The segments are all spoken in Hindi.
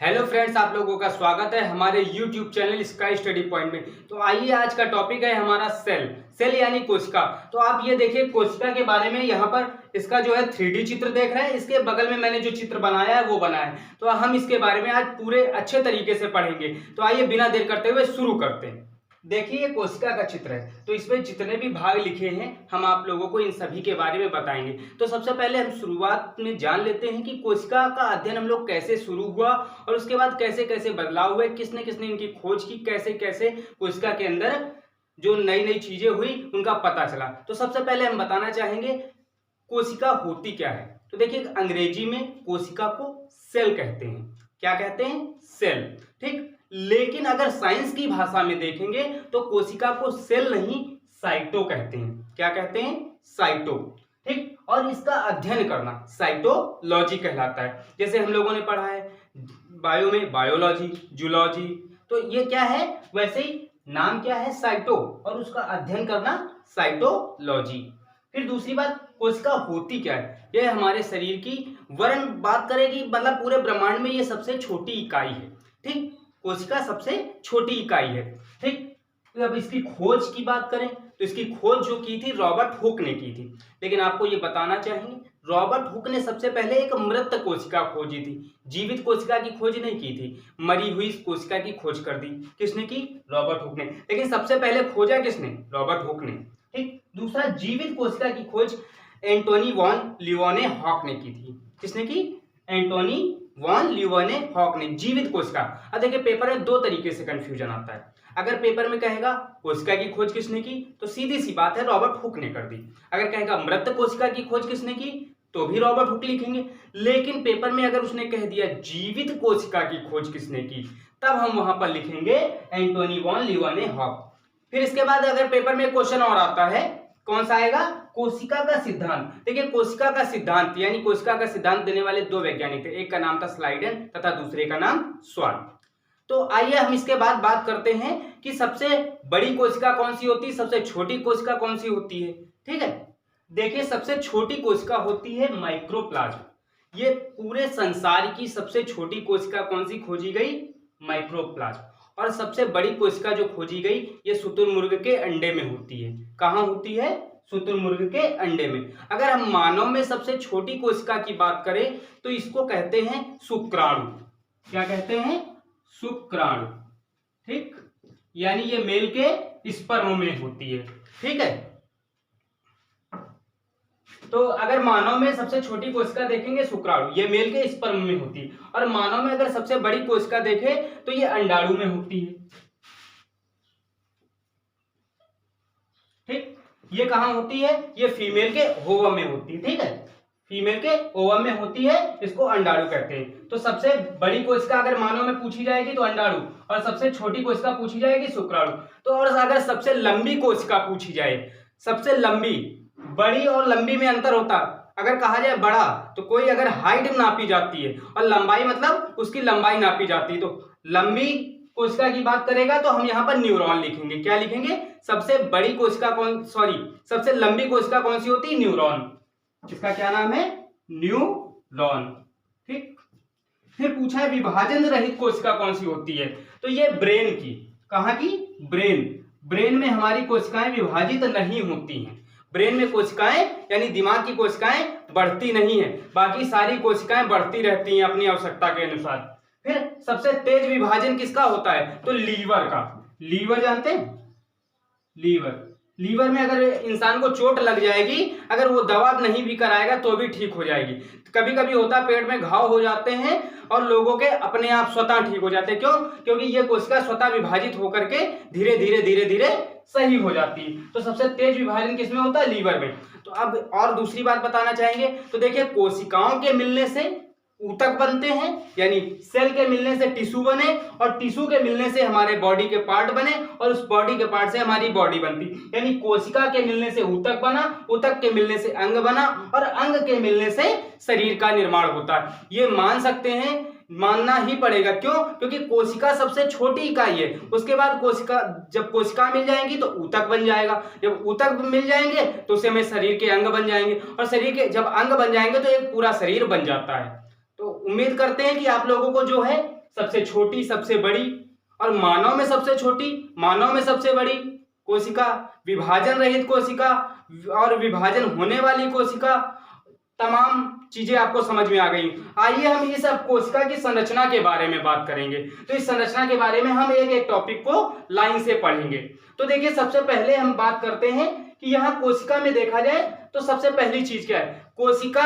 हेलो फ्रेंड्स, आप लोगों का स्वागत है हमारे YouTube channel sky study point में। तो आइए, आज का टॉपिक है हमारा सेल यानी कोशिका। तो आप ये देखिए कोशिका के बारे में, यहाँ पर इसका जो है 3D चित्र देख रहे हैं। इसके बगल में मैंने जो चित्र बनाया है वो बनाया है। तो हम इसके बारे में आज पूरे अच्छे तरीके से पढ़ेंगे। तो आइए बिना देर करते हुए शुरू करते हैं। देखिए, ये कोशिका का चित्र है। तो इसमें जितने भी भाग लिखे हैं हम आप लोगों को इन सभी के बारे में बताएंगे। तो सबसे पहले हम शुरुआत में जान लेते हैं कि कोशिका का अध्ययन हम लोग कैसे शुरू हुआ और उसके बाद कैसे कैसे बदलाव हुए, किसने किसने इनकी खोज की, कैसे कैसे कोशिका के अंदर जो नई नई चीजें हुई उनका पता चला। तो सबसे पहले हम बताना चाहेंगे कोशिका होती क्या है। तो देखिए, अंग्रेजी में कोशिका को सेल कहते हैं। क्या कहते हैं? सेल। ठीक। लेकिन अगर साइंस की भाषा में देखेंगे तो कोशिका को सेल नहीं, साइटो कहते हैं। क्या कहते हैं? साइटो। ठीक। और इसका अध्ययन करना साइटोलॉजी कहलाता है। जैसे हम लोगों ने पढ़ा है बायो में बायोलॉजी, जूलॉजी। तो ये क्या है? वैसे ही नाम क्या है? साइटो, और उसका अध्ययन करना साइटोलॉजी। फिर दूसरी बात, कोशिका होती क्या है? यह हमारे शरीर की वर्ण बात करेगी, मतलब पूरे ब्रह्मांड में ये सबसे छोटी इकाई है। ठीक। कोशिका सबसे छोटी इकाई है। ठीक। तो अब इसकी खोज की बात करें तो इसकी खोज जो की थी रॉबर्ट हुक ने की थी। लेकिन आपको ये बताना चाहेंगे, रॉबर्ट हुक ने सबसे पहले एक मृत कोशिका खोजी थी, जीवित कोशिका की खोज नहीं की थी। मरी हुई कोशिका की खोज कर दी। किसने की? रॉबर्ट हुक ने। लेकिन सबसे पहले खोजा किसने? रॉबर्ट हुक ने। ठीक। दूसरा, जीवित कोशिका की खोज एंटोनी वॉन लीवेनहॉक ने की थी। किसने की? एंटोनी वॉन लीवेनहॉक ने। जीवित कोशिका। अब देखिए, पेपर में दो तरीके से कंफ्यूजन आता है। अगर पेपर में कहेगा कोशिका की खोज किसने की, तो सीधी सी बात है रॉबर्ट हुक ने कर दी। अगर कहेगा मृत कोशिका की खोज किसने की, तो भी रॉबर्ट हुक लिखेंगे। लेकिन पेपर में अगर उसने कह दिया जीवित कोशिका की खोज किसने की, तब हम वहां पर लिखेंगे एंटोनी वॉन लीवेनहॉक। फिर इसके बाद अगर पेपर में क्वेश्चन और आता है, कौन सा आएगा? कोशिका का सिद्धांत। देखिए, कोशिका का सिद्धांत यानी कोशिका का सिद्धांत देने वाले दो वैज्ञानिक थे। एक का नाम था स्लाइडेन तथा दूसरे का नाम स्वान। तो आइए हम इसके बाद बात करते हैं कि सबसे बड़ी कोशिका कौन सी होती है, सबसे छोटी कोशिका कौन सी होती है। ठीक है। देखिए, सबसे छोटी कोशिका होती है माइक्रोप्लाज्म। ये पूरे संसार की सबसे छोटी कोशिका कौन सी खोजी गई? माइक्रोप्लाज्म। और सबसे बड़ी कोशिका जो खोजी गई ये शुतुरमुर्ग के अंडे में होती है। कहां होती है? शुतुरमुर्ग के अंडे में। अगर हम मानव में सबसे छोटी कोशिका की बात करें तो इसको कहते हैं शुक्राणु। क्या कहते हैं? शुक्राणु। ठीक। यानी ये मेल के स्पर्म में होती है। ठीक है। तो अगर मानव में सबसे छोटी कोशिका देखेंगे शुक्राणु, ये मेल के स्पर्म में होती है। और मानव में अगर सबसे बड़ी कोशिका देखें तो ये अंडाणु में होती है। ठीक। ये कहां होती है? ये फीमेल के ओवम में होती है। ठीक है। फीमेल के ओवम में होती है, इसको अंडाणु कहते हैं। तो सबसे बड़ी कोशिका अगर मानव में पूछी जाएगी तो अंडाणु, और सबसे छोटी कोशिका पूछी जाएगी शुक्राणु। तो और अगर सबसे लंबी कोशिका पूछी जाए, सबसे लंबी, बड़ी और लंबी में अंतर होता। अगर कहा जाए बड़ा, तो कोई अगर हाइट नापी जाती है और लंबाई मतलब उसकी लंबाई नापी जाती है, तो लंबी कोशिका की बात करेगा तो हम यहाँ पर न्यूरॉन लिखेंगे। क्या लिखेंगे? सबसे बड़ी कोशिका सबसे लंबी कोशिका कौन सी होती है? न्यूरॉन। इसका क्या नाम है? न्यूरॉन। ठीक। फिर पूछा है विभाजन रहित कोशिका कौन सी होती है, तो ये ब्रेन की। कहां की? ब्रेन में हमारी कोशिकाएं विभाजित नहीं होती हैं। ब्रेन में कोशिकाएं यानी दिमाग की कोशिकाएं बढ़ती नहीं है, बाकी सारी कोशिकाएं बढ़ती रहती हैं अपनी आवश्यकता के अनुसार। फिर सबसे तेज विभाजन किसका होता है? तो लीवर का। लीवर जानते हैं? लीवर में अगर इंसान को चोट लग जाएगी, अगर वो दवा नहीं भी कराएगा तो भी ठीक हो जाएगी। कभी कभी होता पेट में घाव हो जाते हैं और लोगों के अपने आप स्वतः ठीक हो जाते हैं। क्यों? क्योंकि ये कोशिका स्वतः विभाजित होकर के धीरे धीरे सही हो जाती है। तो सबसे तेज विभाजन किसमें होता है? लीवर में। तो अब और दूसरी बात बताना चाहेंगे, तो देखिए कोशिकाओं के मिलने से ऊतक बनते हैं, यानी सेल के मिलने से टिश्यू बने, और टिश्यू के मिलने से हमारे बॉडी के पार्ट बने, और उस बॉडी के पार्ट से हमारी बॉडी बनती। यानी कोशिका के मिलने से ऊतक बना, ऊतक के मिलने से अंग बना, और अंग के मिलने से शरीर का निर्माण होता है। ये मान सकते हैं, मानना ही पड़ेगा। क्यों? क्योंकि कोशिका सबसे छोटी इकाई है। उसके बाद जब कोशिका मिल जाएंगी तो ऊतक बन जाएगा, जब ऊतक मिल जाएंगे तो उससे में शरीर के अंग बन जाएंगे, और शरीर के जब अंग बन जाएंगे तो एक पूरा शरीर बन जाता है। तो उम्मीद करते हैं कि आप लोगों को जो है सबसे छोटी, सबसे बड़ी और मानव में सबसे छोटी, मानव में सबसे बड़ी कोशिका, विभाजन रहित कोशिका और विभाजन होने वाली कोशिका, तमाम चीजें आपको समझ में आ गई। आइए हम इस कोशिका की संरचना के बारे में बात करेंगे। तो इस संरचना के बारे में हम एक एक टॉपिक को लाइन से पढ़ेंगे। तो देखिए, सबसे पहले हम बात करते हैं कि यहाँ कोशिका में देखा जाए तो सबसे पहली चीज क्या है। कोशिका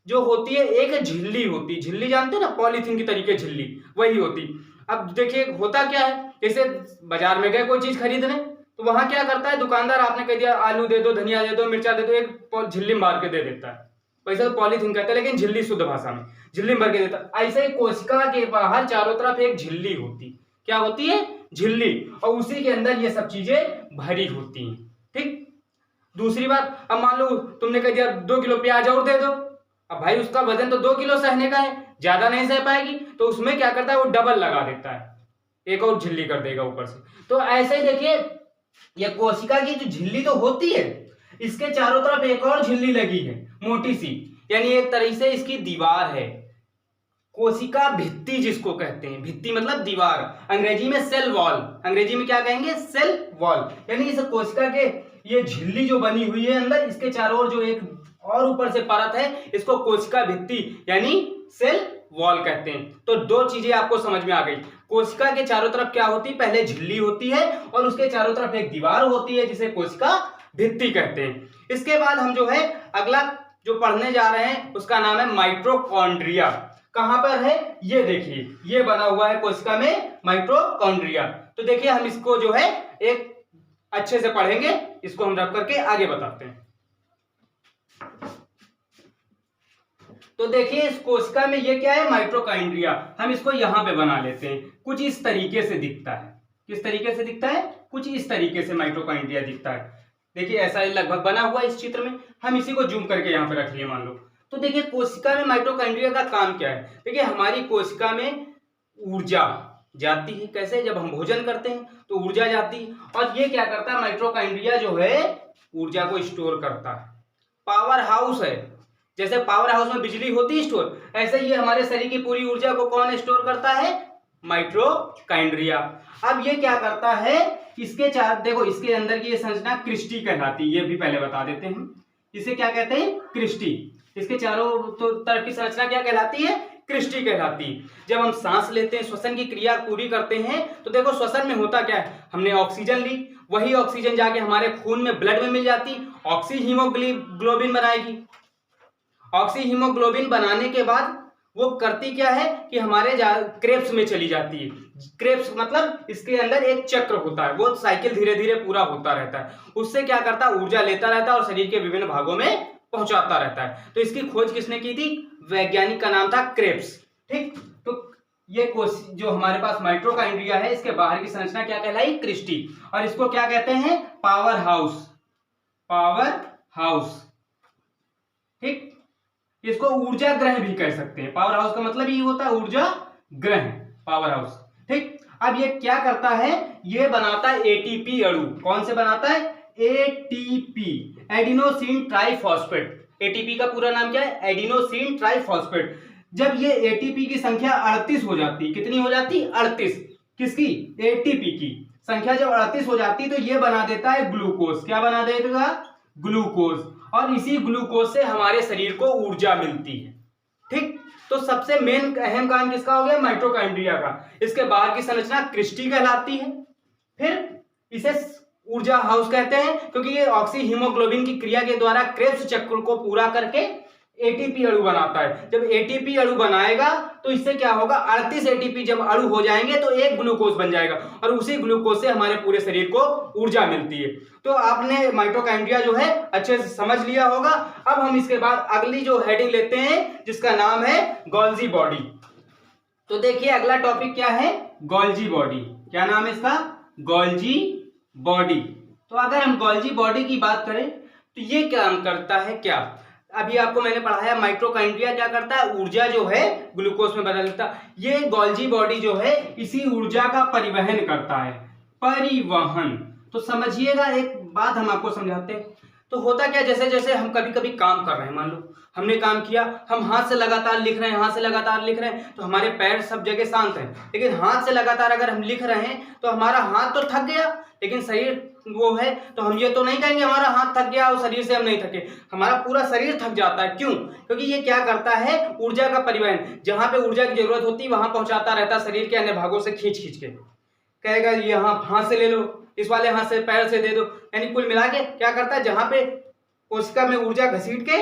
जो होती है एक झिल्ली होती है। झिल्ली जानते हैं ना, पॉलीथीन की तरीके झिल्ली, वही होती। अब देखिए होता क्या है, जैसे बाजार में गए कोई चीज खरीदने, तो वहां क्या करता है दुकानदार, आपने कह दिया आलू दे दो, धनिया दे दो, मिर्चा दे दो, एक झिल्ली मार के दे देता है। वैसे तो पॉलीथीन कहते हैं, लेकिन झिल्ली शुद्ध भाषा में झिल्ली भर के देता। ऐसे ही कोशिका के बाहर चारों तरफ एक झिल्ली होती। क्या होती है? झिल्ली। और उसी के अंदर ये सब चीजें भरी होती हैं। ठीक। दूसरी बात, अब मान लो तुमने कह दिया 2 किलो प्याज और दे दो। अब भाई उसका वजन तो 2 किलो सहने का है, ज्यादा नहीं सह पाएगी, तो उसमें क्या करता है वो डबल लगा देता है, एक और झिल्ली कर देगा ऊपर से। तो ऐसे ही देखिए, ये कोशिका की जो झिल्ली तो होती है, इसके चारों तरफ एक और झिल्ली लगी है मोटी सी, यानी एक तरह से इसकी दीवार है। कोशिका भित्ति जिसको कहते हैं, भित्ति मतलब दीवार, अंग्रेजी में सेल वॉल, अंग्रेजी में क्या कहेंगे? Cell wall. यानी इस कोशिका के ये झिल्ली जो बनी हुई है अंदर, इसके चारों ओर जो एक और ऊपर से परत है, इसको कोशिका भित्ति यानी सेल वॉल कहते हैं। तो दो चीजें आपको समझ में आ गई। कोशिका के चारों तरफ क्या होती है? पहले झिल्ली होती है और उसके चारों तरफ एक दीवार होती है जिसे कोशिका भित्ति कहते हैं। इसके बाद हम जो है अगला जो पढ़ने जा रहे हैं उसका नाम है माइटोकॉन्ड्रिया। कहां पर है? ये देखिए, ये बना हुआ है कोशिका में माइटोकॉन्ड्रिया। तो देखिए, हम इसको जो है एक अच्छे से पढ़ेंगे, इसको हम रख करके आगे बताते हैं। तो देखिए, इस कोशिका में ये क्या है? माइटोकॉन्ड्रिया। हम इसको यहां पे बना लेते हैं। कुछ इस तरीके से दिखता है। किस तरीके से दिखता है? कुछ इस तरीके से माइटोकॉन्ड्रिया दिखता है। देखिए, ऐसा लगभग बना हुआ है इस चित्र में। हम इसी को जूम करके यहाँ पे रख लिए मान लो। तो देखिए, कोशिका में माइटोकॉन्ड्रिया का काम क्या है? देखिए, हमारी कोशिका में ऊर्जा जाती है। कैसे? जब हम भोजन करते हैं तो ऊर्जा जाती है, और ये क्या करता है? माइटोकॉन्ड्रिया जो है ऊर्जा को स्टोर करता है। पावर हाउस है। जैसे पावर हाउस में बिजली होती है स्टोर, ऐसे ये हमारे शरीर की पूरी ऊर्जा को कौन स्टोर करता है? माइटोकॉन्ड्रिया। अब ये क्या करता है? इसके चार देखो, इसके अंदर की ये संरचना क्रिस्टी कहलाती है। ये भी पहले बता देते हैं, इसे क्या कहते हैं? क्रिस्टी। इसके चारों तरफ की संरचना क्या कहलाती है? क्रिस्टी कहलाती है। जब हम सांस लेते हैं, श्वसन की क्रिया पूरी करते हैं, तो देखो श्वसन में होता क्या है? हमने ऑक्सीजन ली, वही ऑक्सीजन जाके हमारे खून में, ब्लड में मिल जाती, ऑक्सी हीमोग्लोबिन बनाएगी। ऑक्सी हीमोग्लोबिन बनाने के बाद वो करती क्या है कि हमारे क्रेब्स में चली जाती है। क्रेब्स मतलब इसके अंदर एक चक्र होता है, वो साइकिल धीरे धीरे पूरा होता रहता है। उससे क्या करता है? ऊर्जा लेता रहता है और शरीर के विभिन्न भागों में पहुंचाता रहता है। तो इसकी खोज किसने की थी? वैज्ञानिक का नाम था क्रेब्स। ठीक। तो ये कोशिका जो हमारे पास माइटोकॉन्ड्रिया है, इसके बाहर की संरचना क्या कहलाई? क्रिस्टी। और इसको क्या कहते हैं? Power house. Power house. ठीक। इसको ऊर्जा ग्रह भी कह सकते हैं। पावर हाउस का मतलब ये होता है ऊर्जा ग्रह, पावर हाउस। ठीक। अब ये क्या करता है? ये बनाता है एटीपी अणु। कौन से बनाता है? ATP, adenosine triphosphate. एटीपी का पूरा नाम क्या है? Adenosine triphosphate. जब ये एटीपी की संख्या 38 हो जाती, कितनी हो जाती? 38। किसकी? एटीपी की संख्या जब 38 हो जाती तो ये बना देता है ग्लूकोज। क्या बना देगा? ग्लूकोज। और इसी ग्लूकोज से हमारे शरीर को ऊर्जा मिलती है। ठीक। तो सबसे मेन अहम काम किसका हो गया? माइटोकॉन्ड्रिया का। इसके बाहर की संरचना क्रिस्टी कहलाती है। फिर इसे ऊर्जा हाउस कहते हैं, क्योंकि ये ऑक्सी हीमोग्लोबिन की क्रिया के द्वारा क्रेब्स चक्र को पूरा करके एटीपी अणु बनाता है। जब एटीपी अणु बनाएगा तो इससे क्या होगा? 38 एटीपी जब अणु हो जाएंगे तो एक ग्लूकोज बन जाएगा, और उसी ग्लूकोज से हमारे पूरे शरीर को ऊर्जा मिलती है। तो आपने माइटोकॉन्ड्रिया जो है अच्छे से समझ लिया होगा। अब हम इसके बाद अगली जो हेडिंग लेते हैं जिसका नाम है गोल्जी बॉडी। तो देखिए, अगला टॉपिक क्या है? Golgi body. क्या नाम है इसका? Golgi body. तो अगर हम गोल्जी बॉडी की बात करें तो ये काम करता है क्या? अभी आपको मैंने पढ़ाया माइटोकॉन्ड्रिया क्या करता है? ऊर्जा जो है ग्लूकोज में बदल देता है। ये गोल्जी बॉडी जो है इसी ऊर्जा का परिवहन करता है। परिवहन। तो समझिएगा, एक बात हम आपको समझाते हैं। तो होता क्या, जैसे जैसे हम कभी कभी काम कर रहे हैं, मान लो हमने काम किया, हम हाथ से लगातार लिख रहे हैं, हाथ से लगातार लिख रहे हैं, तो हमारे पैर सब जगह शांत हैं, लेकिन हाथ से लगातार अगर हम लिख रहे हैं तो हमारा हाथ तो थक गया, लेकिन शरीर वो है, तो हम ये तो नहीं कहेंगे हमारा हाथ थक गया और शरीर से हम नहीं थके, हमारा पूरा शरीर थक जाता है। क्यों? क्योंकि ये क्या करता है, ऊर्जा का परिवहन, जहां पे ऊर्जा की जरूरत होती है वहां पहुंचाता रहता है, शरीर के अन्य भागों से खींच खींच के। कहेगा ये हाथ से ले लो, इस वाले हाथ से, पैर से दे दो, यानी कुल मिला के क्या करता है, जहां पे कोशिका में ऊर्जा घसीट के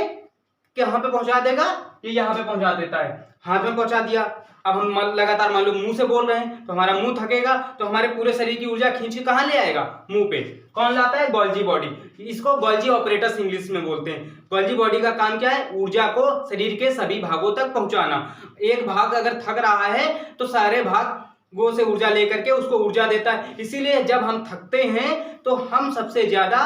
यहाँ पे पहुंचा देगा, ये यहाँ पे पहुंचा देता है, हाथ में पहुंचा दिया। अब हम लगातार मान लो मुंह से बोल रहे हैं तो हमारा मुंह थकेगा, तो हमारे पूरे शरीर की ऊर्जा खींच के कहाँ ले आएगा, मुंह पे। कौन लाता है? Golgi body. इसको गोल्जी ऑपरेटस इंग्लिश में बोलते हैं। गोल्जी बॉडी का काम क्या है? ऊर्जा को शरीर के सभी भागों तक पहुंचाना। एक भाग अगर थक रहा है तो सारे भाग वो से ऊर्जा लेकर के उसको ऊर्जा देता है। इसीलिए जब हम थकते हैं तो हम सबसे ज्यादा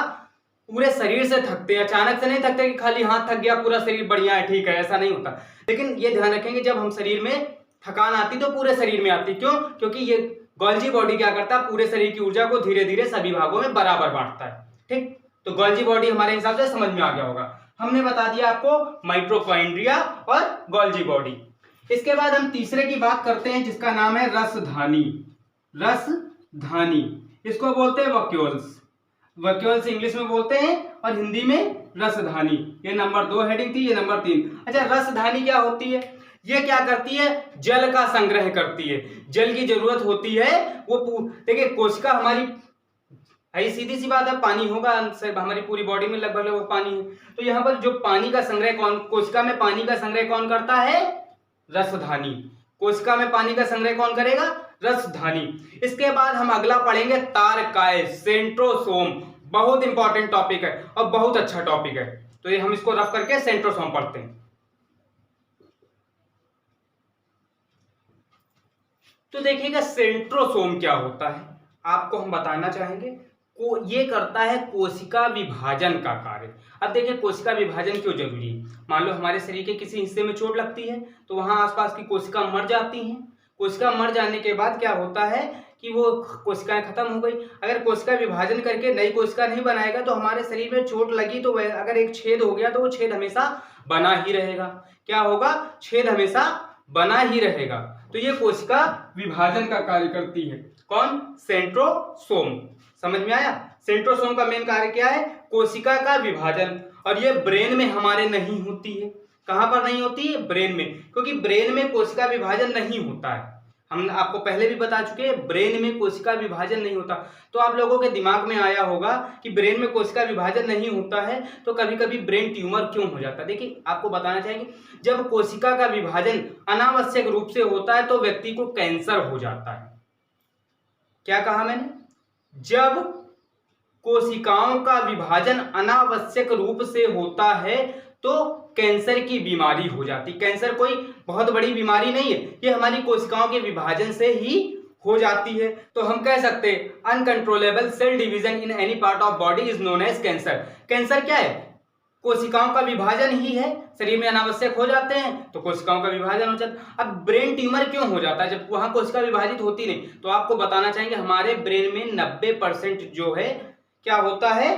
पूरे शरीर से थकते हैं, अचानक से नहीं थकते कि खाली हाथ थक गया पूरा शरीर बढ़िया है ठीक है, ऐसा नहीं होता। लेकिन ये ध्यान रखेंगे जब हम शरीर में थकान आती तो पूरे शरीर में आती। क्यों? क्योंकि ये गोल्जी बॉडी क्या करता है, पूरे शरीर की ऊर्जा को धीरे धीरे सभी भागों में बराबर बांटता है। ठीक, तो गोल्जी बॉडी हमारे हिसाब से समझ में आ गया होगा। हमने बता दिया आपको माइटोकॉन्ड्रिया और गोल्जी बॉडी। इसके बाद हम तीसरे की बात करते हैं जिसका नाम है रसधानी। रसधानी इसको बोलते हैं वक्यूल्स। वक्यूल्स इंग्लिश में बोलते हैं और हिंदी में रसधानी। ये नंबर 2 हेडिंग थी, ये नंबर 3। अच्छा, रसधानी क्या होती है? ये क्या करती है? जल का संग्रह करती है। जल की जरूरत होती है वो, देखिए कोशिका हमारी आई, सीधी सी बात है, पानी होगा हमारी पूरी बॉडी में, लगभग वो पानी है। तो यहाँ पर जो पानी का संग्रह कौन, कोशिका में पानी का संग्रह कौन करता है? रसधानी। कोशिका में पानी का संग्रह कौन करेगा? रसधानी। इसके बाद हम अगला पढ़ेंगे तारकाय, सेंट्रोसोम। बहुत इंपॉर्टेंट टॉपिक है और बहुत अच्छा टॉपिक है, तो ये हम इसको रफ करके सेंट्रोसोम पढ़ते हैं। तो देखिएगा सेंट्रोसोम क्या होता है, आपको हम बताना चाहेंगे। ये करता है कोशिका विभाजन का कार्य। अब देखिए कोशिका विभाजन क्यों जरूरी है। मान लो हमारे शरीर के किसी हिस्से में चोट लगती है तो वहां आसपास की कोशिका मर जाती हैं। कोशिका मर जाने के बाद क्या होता है कि वो कोशिकाएं खत्म हो गई। अगर कोशिका विभाजन करके नई कोशिका नहीं बनाएगा तो हमारे शरीर में चोट लगी तो अगर एक छेद हो गया तो वो छेद हमेशा बना ही रहेगा। क्या होगा? छेद हमेशा बना ही रहेगा। तो ये कोशिका विभाजन का कार्य करती है। कौन? सेंट्रोसोम। समझ में आया? सेंट्रोसोम का मेन कार्य क्या है? कोशिका का विभाजन। और ये ब्रेन में हमारे नहीं होती है। कहां पर नहीं होती है? ब्रेन में, क्योंकि ब्रेन में कोशिका विभाजन नहीं होता है। हम आपको पहले भी बता चुके हैं ब्रेन में कोशिका विभाजन नहीं होता। तो आप लोगों के दिमाग में आया होगा कि ब्रेन में कोशिका विभाजन नहीं होता है तो कभी कभी ब्रेन ट्यूमर क्यों हो जाता है। देखिए आपको बताना चाहेंगे, जब कोशिका का विभाजन अनावश्यक रूप से होता है तो व्यक्ति को कैंसर हो जाता है। क्या कहा मैंने? जब कोशिकाओं का विभाजन अनावश्यक रूप से होता है तो कैंसर की बीमारी हो जाती। कैंसर कोई बहुत बड़ी बीमारी नहीं है, ये हमारी कोशिकाओं के विभाजन से ही हो जाती है। तो हम कह सकते हैं uncontrollable cell division in any part of body is known as cancer. Cancer क्या है? कोशिकाओं का विभाजन ही है। शरीर में अनावश्यक हो जाते हैं तो कोशिकाओं का विभाजन हो जाता है। अब ब्रेन ट्यूमर क्यों हो जाता है जब वहां कोशिका विभाजित होती नहीं? तो आपको बताना चाहेंगे हमारे ब्रेन में 90% जो है क्या होता है?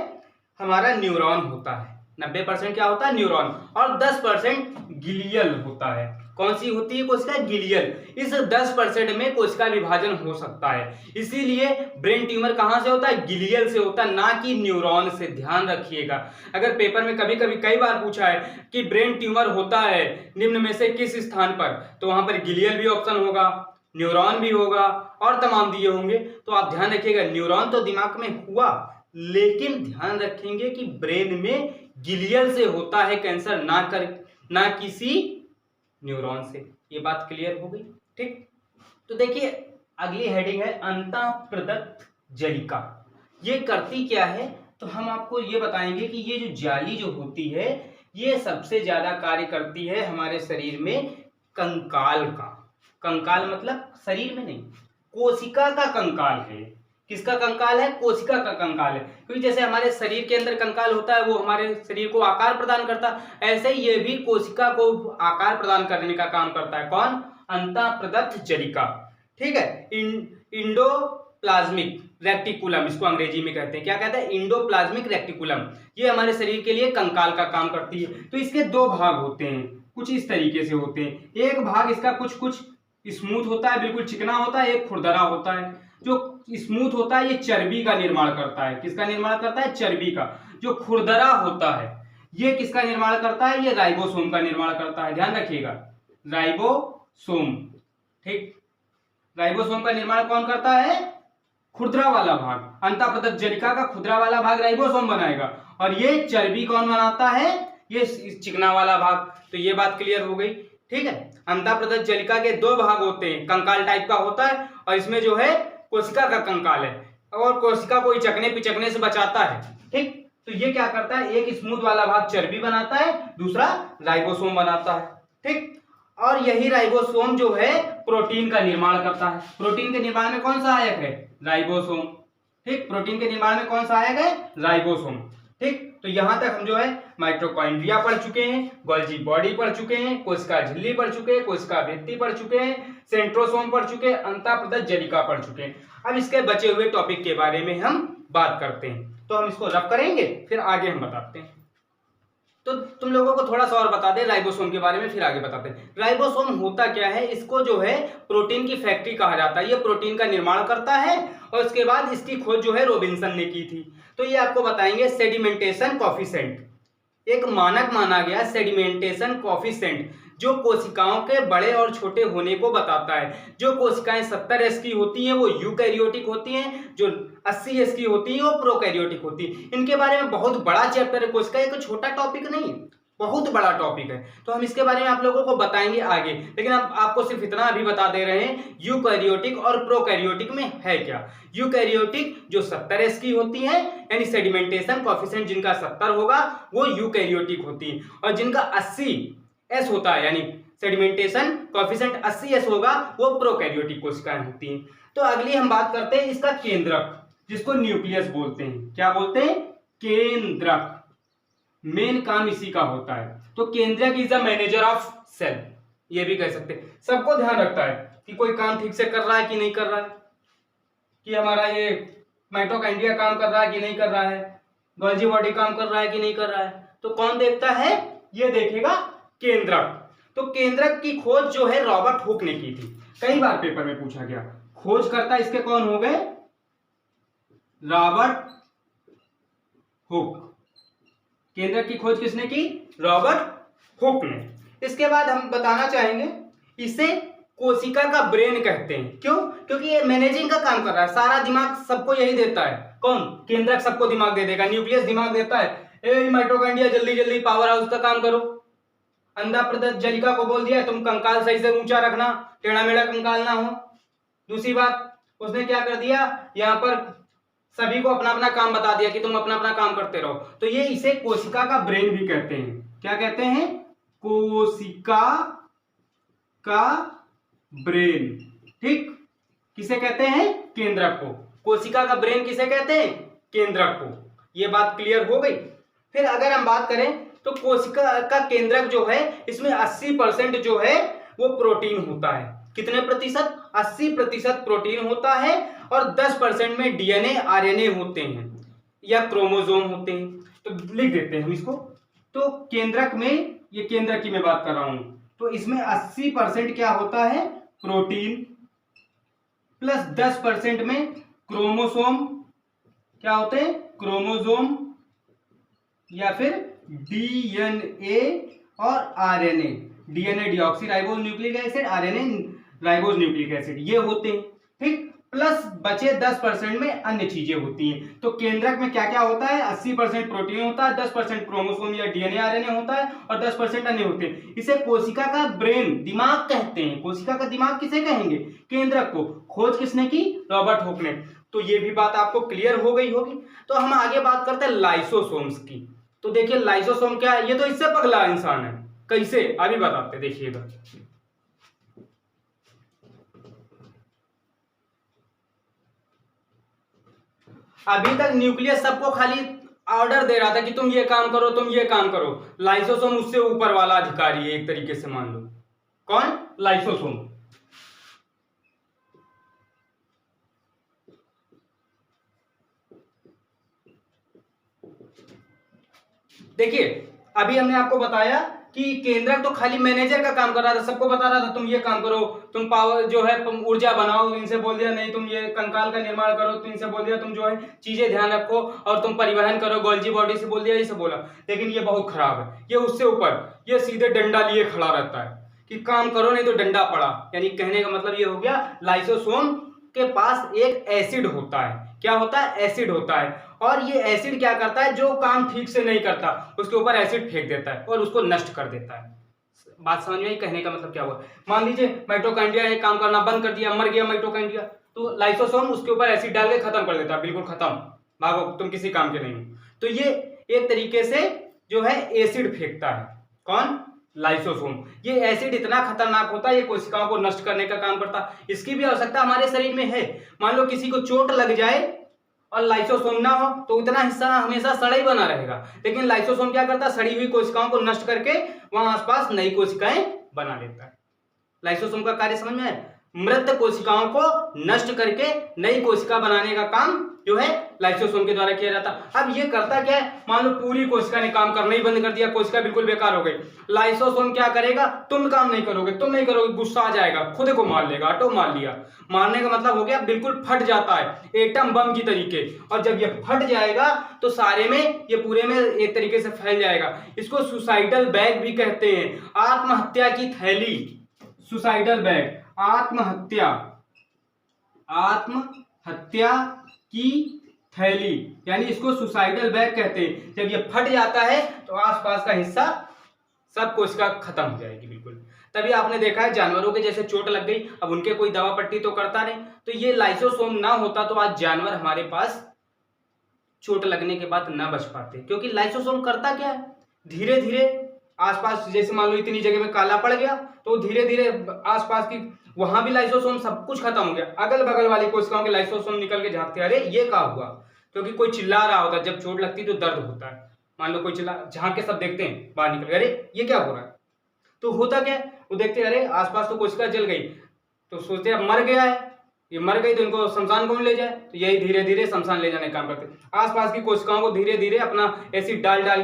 हमारा न्यूरॉन होता है। 90% क्या होता है? न्यूरॉन। और 10% गिलियल होता है। कौन सी होती है कोशिका? गिलियल। इस 10% में कोशिका विभाजन हो सकता है। इसीलिए ब्रेन ट्यूमर कहां से होता है? गिलियल से होता है, ना कि न्यूरॉन से। ध्यान रखिएगा, अगर पेपर में कभी कभी कई बार पूछा है कि ब्रेन ट्यूमर होता है निम्न में से किस स्थान पर, तो वहां पर गिलियल भी ऑप्शन होगा, न्यूरॉन भी होगा और तमाम दिए होंगे। तो आप ध्यान रखिएगा, न्यूरॉन तो दिमाग में हुआ, लेकिन ध्यान रखेंगे कि ब्रेन में गिलियल से होता है कैंसर, ना किसी न्यूरॉन से। ये बात क्लियर हो गई? ठीक, तो देखिए अगली हेडिंग है अंतःप्रदत्त जलिका। ये करती क्या है? तो हम आपको ये बताएंगे कि ये जो जाली जो होती है ये सबसे ज्यादा कार्य करती है हमारे शरीर में कंकाल का। कंकाल मतलब शरीर में नहीं, कोशिका का कंकाल है। किसका कंकाल है? कोशिका का कंकाल है। क्योंकि जैसे हमारे शरीर के अंदर कंकाल होता है वो हमारे शरीर को आकार प्रदान करता है, ऐसे ही ये भी कोशिका को आकार प्रदान करने का काम करता है। कौन? अंतःप्रदत्त जलिका। ठीक है, इंडोप्लाज्मिक रेक्टिकुलम, इसको अंग्रेजी में कहते हैं, क्या कहते हैं, इंडोप्लाज्मिक रेक्टिकुलम। ये हमारे शरीर के लिए कंकाल का काम करती है। तो इसके दो भाग होते हैं, कुछ इस तरीके से होते हैं। एक भाग इसका कुछ कुछ स्मूथ होता है, बिल्कुल चिकना होता है, एक खुरदरा होता है। जो स्मूथ होता है ये चर्बी का निर्माण करता है। किसका निर्माण करता है, चर्बी का। जो खुरदरा होता है ये किसका निर्माण करता है, ये राइबोसोम का निर्माण करता है, ध्यान रखिएगा, राइबोसोम। ठीक, राइबोसोम का निर्माण कौन करता है, खुरदरा वाला भाग। अंतःप्रदत्त जलिका का खुरदरा वाला भाग राइबोसोम बनाएगा, और ये चर्बी कौन बनाता है, ये चिकना वाला भाग। तो ये बात क्लियर हो गई। ठीक है, अंतःप्रदत्त जलिका के दो भाग होते हैं, कंकाल टाइप का होता है, और इसमें जो है कोशिका का कंकाल है, और कोशिका को चकने पिचकने से बचाता है। ठीक, तो ये क्या करता है, एक स्मूथ वाला भाग चर्बी बनाता है, दूसरा राइबोसोम बनाता है। ठीक, और यही राइबोसोम जो है प्रोटीन का निर्माण करता है। प्रोटीन के निर्माण में कौन सहायक है, राइबोसोम। ठीक, प्रोटीन के निर्माण में कौन सहायक है, राइबोसोम। ठीक, तो यहां तक हम जो है माइटोकॉन्ड्रिया पढ़ चुके हैं, गोल्जी बॉडी पढ़ चुके हैं, कोशिका झिल्ली पढ़ चुके हैं, कोशिका भित्ति पढ़ चुके हैं, सेंट्रोसोम पढ़ चुके हैं, अंतःप्रदत्त जलिका पढ़ चुके हैं। अब इसके बचे हुए टॉपिक के बारे में हम बात करते हैं। तो हम इसको रफ करेंगे, फिर आगे हम बताते हैं। तो तुम लोगों को थोड़ा सा और बता दें राइबोसोम के बारे में, फिर आगे बताते हैं। राइबोसोम होता क्या है, इसको जो है प्रोटीन की फैक्ट्री कहा जाता है। ये प्रोटीन का निर्माण करता है, और उसके बाद इसकी खोज जो है रॉबिन्सन ने की थी। तो ये आपको बताएंगे सेडिमेंटेशन कॉफिशेंट, एक मानक माना गया सेडिमेंटेशन कॉफिशेंट, जो कोशिकाओं के बड़े और छोटे होने को बताता है। जो कोशिकाएं 70S की होती हैं वो यूकैरियोटिक होती हैं, जो 80S की होती हैं वो प्रोकैरियोटिक होती हैं। इनके बारे में बहुत बड़ा चैप्टर है, कोशिका एक छोटा टॉपिक नहीं है, बहुत बड़ा टॉपिक है। तो हम इसके बारे में आप लोगों को बताएंगे आगे, लेकिन अब आपको सिर्फ इतना अभी बता दे रहे हैं यूकैरियोटिक और प्रोकैरियोटिक में है क्या। यूकैरियोटिक जो 70S की होती है, यानी सेडिमेंटेशन कॉफिशिएंट जिनका 70 होगा वो यूकैरियोटिक होती है, और जिनका 80S होता है, यानी सेडिमेंटेशन कॉफिशिएंट 80S होगा, वो प्रोकैरियोटिक कोशिकाएं होती हैं। तो अगली हम बात करते हैं इसका केंद्रक, जिसको न्यूक्लियस बोलते हैं। क्या बोलते हैं, केंद्रक। मेन काम इसी का होता है। तो केंद्रक is the manager of cell, ये भी कह सकते हैं। सबको ध्यान रखता है कि कोई काम ठीक से कर रहा है कि नहीं कर रहा है, कि हमारा ये माइटोकॉन्ड्रिया काम कर रहा है कि नहीं कर रहा है, गोल्जी बॉडी काम कर रहा है कि नहीं कर रहा है। तो कौन देखता है, ये देखेगा केंद्रक। तो केंद्रक की खोज जो है रॉबर्ट हुक ने की थी, कई बार पेपर में पूछा गया। खोजकर्ता इसके कौन हो गए, रॉबर्ट हुक। केंद्रक की खोज किसने की, रॉबर्ट हुक ने। इसके बाद हम बताना चाहेंगे इसे कोशिका का ब्रेन कहते हैं। क्यों, क्योंकि ये मैनेजिंग का काम कर रहा है, सारा दिमाग सबको यही देता है। कौन, केंद्रक सबको दिमाग दे देगा, न्यूक्लियस दिमाग देता है, ए माइटोकॉन्ड्रिया जल्दी जल्दी पावर हाउस का काम करो। अंतःप्रदत्त जलिका को बोल दिया तुम कंकाल सही से ऊंचा रखना, टेढ़ा मेढ़ा कंकाल ना हो। दूसरी बात उसने क्या कर दिया, यहाँ पर सभी को अपना अपना काम बता दिया कि तुम अपना अपना काम करते रहो। तो ये इसे कोशिका का ब्रेन भी कहते हैं। क्या कहते हैं, कोशिका का ब्रेन। ठीक, किसे कहते हैं, केंद्रक को। कोशिका का ब्रेन किसे कहते हैं, केंद्रक को। ये बात क्लियर हो गई। फिर अगर हम बात करें तो कोशिका का केंद्रक जो है, इसमें 80% जो है वो प्रोटीन होता है। कितने प्रतिशत, 80% प्रोटीन होता है, और 10% में डीएनए आरएनए होते हैं या क्रोमोसोम होते हैं। तो लिख देते हैं हम इसको। तो केंद्रक में, ये केंद्रक की मैं बात कर रहा हूं, तो इसमें 80% क्या होता है, प्रोटीन, प्लस 10% में क्रोमोसोम। क्या होते हैं, क्रोमोसोम या फिर डीएनए और RNA. DNA deoxy ribose nucleic acid, RNA ribose nucleic acid, ये होते हैं। ठीक, प्लस बचे 10% में अन्य चीजें होती हैं। तो केंद्रक में क्या क्या होता है, 80% प्रोटीन होता है, 10% क्रोमोसोम या डीएनए आरएनए होता है, और 10% अन्य होते हैं। इसे कोशिका का ब्रेन, दिमाग कहते हैं। कोशिका का दिमाग किसे कहेंगे, केंद्रक को। खोज किसने की, रॉबर्ट हुक ने। तो ये भी बात आपको क्लियर हो गई होगी। तो हम आगे बात करते हैं लाइसोसोम्स की। तो देखिए लाइसोसोम क्या है, ये तो इससे पगला इंसान है। कैसे, अभी बताते, देखिएगा। अभी तक न्यूक्लियस सबको खाली ऑर्डर दे रहा था कि तुम ये काम करो, तुम ये काम करो। लाइसोसोम उससे ऊपर वाला अधिकारी है, एक तरीके से मान लो। कौन, लाइसोसोम। देखिए अभी हमने आपको बताया कि केंद्रक तो खाली मैनेजर का काम कर रहा था, सबको बता रहा था तुम ये काम करो, तुम पावर जो है तुम ऊर्जा बनाओ, इनसे बोल दिया नहीं तुम ये कंकाल का निर्माण करो, तो इनसे बोल दिया तुम जो है चीजें ध्यान रखो और तुम परिवहन करो, गोल्जी बॉडी से बोल दिया, ये सब बोला। लेकिन ये बहुत खराब है, ये उससे ऊपर ये सीधे डंडा लिए खड़ा रहता है कि काम करो नहीं तो डंडा पड़ा। यानी कहने का मतलब ये हो गया लाइसोसोम के पास एक एसिड होता है। क्या होता है? एसिड होता है। और ये एसिड क्या करता है, जो काम ठीक से नहीं करता उसके ऊपर एसिड फेंक देता है और उसको नष्ट कर देता है। बात समझ में आई? कहने का मतलब क्या हुआ, मान लीजिए माइटोकॉन्ड्रिया ने काम करना बंद कर दिया, मर गया माइटोकॉन्ड्रिया, तो लाइसोसोम उसके ऊपर एसिड डाल के खत्म कर देता है, बिल्कुल खत्म, भागो तुम किसी काम के नहीं हो। तो ये एक तरीके से जो है एसिड फेंकता है। कौन? लाइसोसोम। ये एसिड इतना खतरनाक होता है, ये कोशिकाओं को नष्ट करने का काम करता है। इसकी भी आवश्यकता हमारे शरीर में है। मान लो किसी को चोट लग जाए और लाइसोसोम ना हो तो उतना हिस्सा हमेशा सड़ा ही बना रहेगा, लेकिन लाइसोसोम क्या करता है, सड़ी हुई कोशिकाओं को नष्ट करके वहां आसपास नई कोशिकाएं बना लेता है। लाइसोसोम का कार्य समझ में है? मृत कोशिकाओं को नष्ट करके नई कोशिका बनाने का काम जो है लाइसोसोम के द्वारा किया जाता है। अब ये करता क्या है, मान लो पूरी कोशिका ने काम करना ही बंद कर दिया, कोशिका बिल्कुल बेकार हो गई, लाइसोसोम क्या करेगा, तुम काम नहीं करोगे, तुम नहीं करोगे, गुस्सा आ जाएगा, खुद को मार लेगा, ऑटो मार लिया। मारने का मतलब हो गया बिल्कुल फट जाता है एटम बम की तरीके, और जब ये फट जाएगा तो सारे में ये पूरे में एक तरीके से फैल जाएगा। इसको सुसाइडल बैग भी कहते हैं, आत्महत्या की थैली। सुसाइडल बैग, आत्महत्या की थैली, यानी इसको सुसाइडल बैग कहते हैं। जब ये फट जाता है तो आसपास का हिस्सा सब कोशिका खत्म हो जाएगी बिल्कुल। तभी आपने देखा है जानवरों के जैसे चोट लग गई, अब उनके कोई दवा पट्टी तो करता नहीं, तो ये लाइसोसोम ना होता तो आज जानवर हमारे पास चोट लगने के बाद ना बच पाते। क्योंकि लाइसोसोम करता क्या है, धीरे धीरे आसपास, जैसे मान लो इतनी जगह में काला पड़ गया तो धीरे धीरे आसपास की वहां भी लाइसोसोम सब कुछ खत्म हो गया, अगल बगल वाली कोशिकाओं के लाइसोसोम निकल के झांकते, अरे ये क्या हुआ, क्योंकि कोई चिल्ला रहा होता है, जब चोट लगती तो दर्द होता है, मान लो कोई चिल्ला, झांक के सब देखते हैं बाहर निकल, अरे ये क्या हो रहा है, तो होता क्या है, वो देखते हैं अरे आसपास तो कोशिका जल गई, तो सोचते हैं मर गया है, ये मर गई तो इनको शमशान कौन ले जाए, तो यही धीरे धीरे शमशान ले जाने का काम करते हैं। आसपास की कोशिकाओं को धीरे धीरे अपना एसिड डाल डाल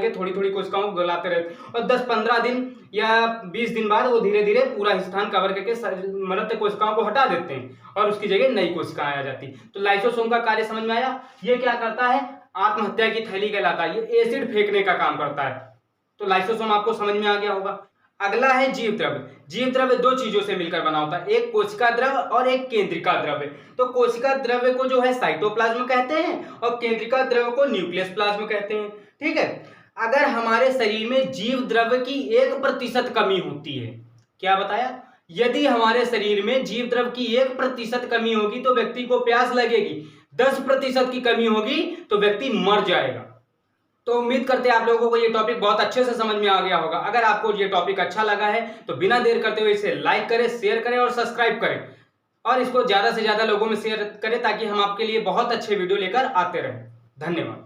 के थोड़ी थोड़ी कोशिकाओं को गलाते रहते, और 10-15 दिन या 20 दिन बाद वो धीरे धीरे पूरा स्थान कवर करके मृत कोशिकाओं को हटा देते हैं और उसकी जगह नई कोशिकाएं आ जाती। तो लाइसोसोम का कार्य समझ में आया? ये क्या करता है, आत्महत्या की थैली कहलाता है, ये एसिड फेंकने का काम करता है। तो लाइसोसोम आपको समझ में आ गया होगा। अगला है जीव द्रव्य। जीव द्रव्य दो चीजों से मिलकर बना होता है, एक कोशिका द्रव्य और एक केंद्रिका द्रव्य। तो कोशिका द्रव्य को जो है साइटोप्लाज्म कहते हैं और केंद्रिका द्रव्य को न्यूक्लियस प्लाज्म कहते हैं। ठीक है, अगर हमारे शरीर में जीव द्रव्य की 1% कमी होती है, क्या बताया, यदि हमारे शरीर में जीव द्रव्य की 1% कमी होगी तो व्यक्ति को प्यास लगेगी, 10% की कमी होगी तो व्यक्ति मर जाएगा। तो उम्मीद करते हैं आप लोगों को ये टॉपिक बहुत अच्छे से समझ में आ गया होगा। अगर आपको ये टॉपिक अच्छा लगा है तो बिना देर करते हुए इसे लाइक करें, शेयर करें और सब्सक्राइब करें, और इसको ज्यादा से ज्यादा लोगों में शेयर करें ताकि हम आपके लिए बहुत अच्छे वीडियो लेकर आते रहें। धन्यवाद।